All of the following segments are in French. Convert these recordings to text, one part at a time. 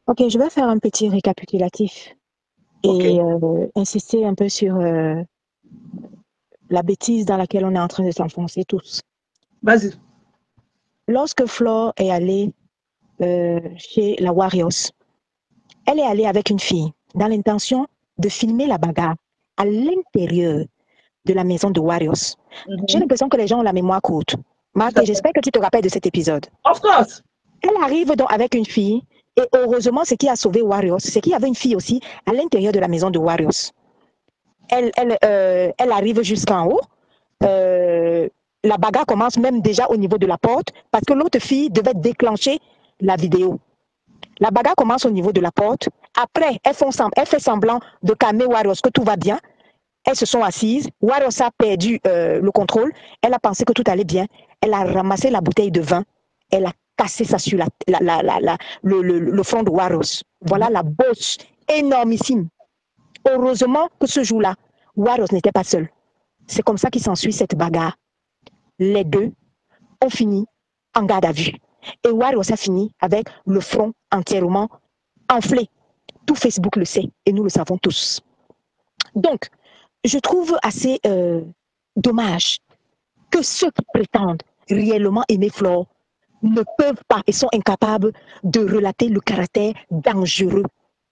Ok, je vais faire un petit récapitulatif Ok, et insister un peu sur la bêtise dans laquelle on est en train de s'enfoncer tous. vas-y. Lorsque Flore est allée chez la Warriors, elle est allée avec une fille dans l'intention de filmer la bagarre à l'intérieur de la maison de Warriors. J'ai Mhm. l'impression que les gens ont la mémoire courte. Tout à Marthe, fait. j'espère que tu te rappelles de cet épisode. Of course. Elle arrive donc avec une fille et heureusement, ce qui a sauvé Warriors, c'est qu'il y avait une fille aussi à l'intérieur de la maison de Warriors. Elle arrive jusqu'en haut. Euh, la bagarre commence même déjà au niveau de la porte parce que l'autre fille devait déclencher la vidéo. La bagarre commence au niveau de la porte. Après, elle fait semblant de calmer Warriors que tout va bien. Elles se sont assises. Warriors a perdu le contrôle. Elle a pensé que tout allait bien. Elle a ramassé la bouteille de vin. Elle a cassé ça sur le front de Warriors. Voilà Mhm. la bosse énormissime. Heureusement que ce jour-là, Warriors n'était pas seul. C'est comme ça qu'il s'ensuit cette bagarre. Les deux ont fini en garde à vue. Et Warriors a fini avec le front entièrement enflé. Tout Facebook le sait et nous le savons tous. Donc, je trouve assez dommage que ceux qui prétendent réellement aimer Flore ne peuvent pas et sont incapables de relater le caractère dangereux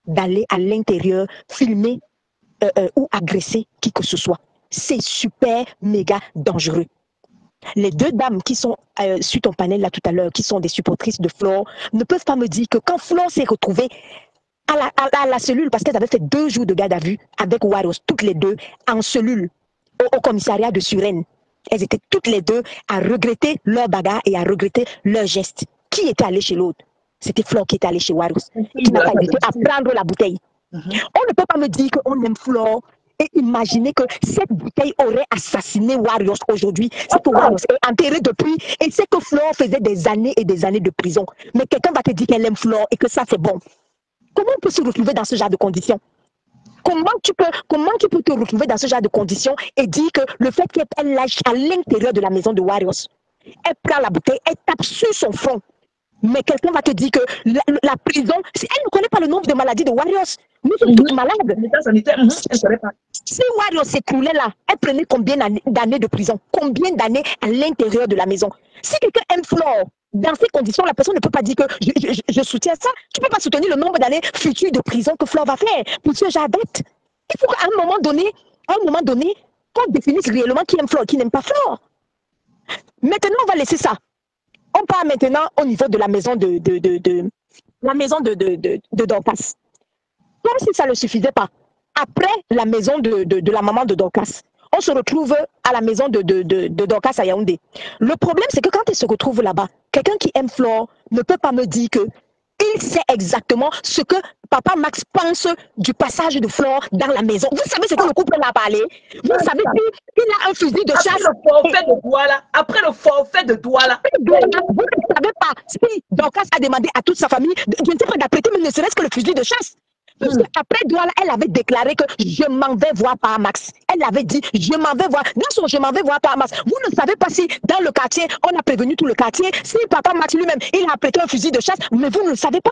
d'aller à l'intérieur filmer ou agresser qui que ce soit. C'est super méga dangereux. Les deux dames qui sont sur ton panel là tout à l'heure, qui sont des supportrices de Flore, ne peuvent pas me dire que quand Flore s'est retrouvée à la cellule, parce qu'elles avaient fait 2 jours de garde à vue avec Waros, toutes les deux, en cellule, au commissariat de Suresnes. Elles étaient toutes les deux à regretter leur bagarre et à regretter leur geste. Qui était allé chez l'autre? C'était Flore qui était allée chez Waros et qui De n'a la pas hésité à domestique. prendre la bouteille. Mhm. On ne peut pas me dire qu'on aime Flore et imaginer que cette bouteille aurait assassiné Warriors aujourd'hui. C'est Of que Warriors course. est enterré depuis et c'est que Flore faisait des années et des années de prison. Mais quelqu'un va te dire qu'elle aime Flore et que ça c'est bon. Comment on peut se retrouver dans ce genre de conditions? Comment tu peux te retrouver dans ce genre de conditions et dire que le fait qu'elle lâche à l'intérieur de la maison de Warriors, elle prend la bouteille, elle tape sur son front. Mais quelqu'un va te dire que la prison, elle ne connaît pas le nombre de maladies de Warriors. Nous sommes Mhm. toutes malades. L'état sanitaire, mhm. Elle ne savait pas. Si Warriors s'écroulait là, elle prenait combien d'années de prison? Combien d'années à l'intérieur de la maison? Si quelqu'un aime Flore, dans ces conditions, la personne ne peut pas dire que je soutiens ça. Tu ne peux pas soutenir le nombre d'années futures de prison que Flore va faire pour ce genre d'acte. Il faut qu'à un moment donné, qu'on définisse réellement qui aime Flore, qui n'aime pas Flore. Maintenant, on va laisser ça. On part maintenant au niveau de la maison la maison de Dorcas. Comme si ça ne suffisait pas. Après la maison de la maman de Dorcas, on se retrouve à la maison de Dorcas à Yaoundé. Le problème, c'est que quand elle se retrouve là-bas, quelqu'un qui aime Flore ne peut pas me dire que il sait exactement ce que papa Max pense du passage de Flore dans la maison. Vous savez ce que le couple a parlé? Vous savez qu'il a un fusil de Après chasse le et forfait de Douala, après le forfait de Douala, vous ne savez pas si Dorcas a demandé à toute sa famille, je ne sais pas, d'apprêter même ne serait-ce que le fusil de chasse. Parce qu'après Douala, elle avait déclaré que je m'en vais voir par Max. Elle avait dit, je m'en vais voir. Dans son je m'en vais voir par Max. Vous ne savez pas si dans le quartier, on a prévenu tout le quartier, si papa Max lui-même, il a apprêté un fusil de chasse, mais vous ne le savez pas.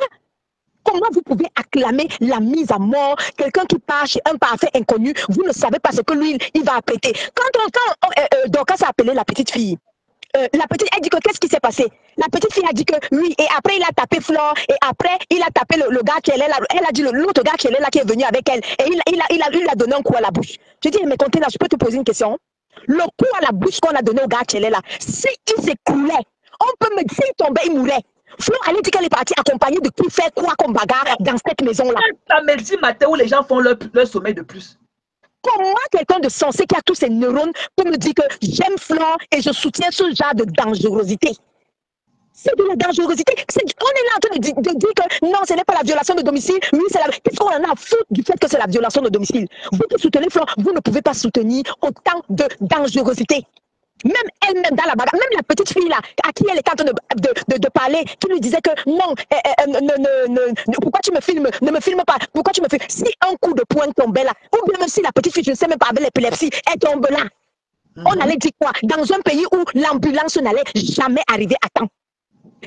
Comment vous pouvez acclamer la mise à mort, quelqu'un qui part chez un parfait inconnu, vous ne savez pas ce que lui, il va apprêter. Quand Dorcas a appelé la petite fille, la petite, elle dit que qu'est-ce qui s'est passé? La petite fille a dit que oui, et après il a tapé Flore, et après il a tapé le gars qui est là, elle a dit l'autre gars qui est là, qui est venu avec elle, et il a donné un coup à la bouche. Je dis, mais Conténa, je peux te poser une question? Le coup à la bouche qu'on a donné au gars qui est là, s'il s'écroulait, on peut me dire, s'il tombait, il mourait. Flo allait dire qu'elle est partie accompagnée de qui fait quoi comme bagarre dans cette maison-là. un samedi matin où les gens font leur sommeil de plus. Comment quelqu'un de sensé qui a tous ses neurones peut me dire que j'aime Flore et je soutiens ce genre de dangerosité? C'est de la dangerosité. On est là en train de dire que non, ce n'est pas la violation de domicile. Oui, c'est la. Qu'est-ce qu'on en a à foutre du fait que c'est la violation de domicile? Vous qui soutenez Flore, vous ne pouvez pas soutenir autant de dangerosité. Même elle-même dans la bagarre, même la petite fille là, à qui elle était en train de parler, qui lui disait que non, pourquoi tu me filmes, ne me filme pas, pourquoi tu me filmes? Si un coup de poing tombait là, ou bien même si la petite fille, je ne sais même pas, avec l'épilepsie, elle tombe là, on allait dire quoi? Dans un pays où l'ambulance n'allait jamais arriver à temps.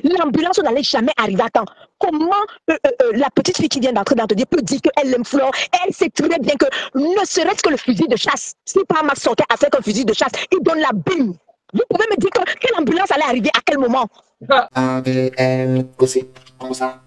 L'ambulance n'allait jamais arriver à temps. comment la petite fille qui vient d'entrer dans te dire peut dire qu'elle aime Flore, elle sait très bien que ne serait-ce que le fusil de chasse, si pas Max sortait avec un fusil de chasse, il donne la bine. Vous pouvez me dire que quelle ambulance allait arriver à quel moment? Ah. ADN, gossip, comme ça,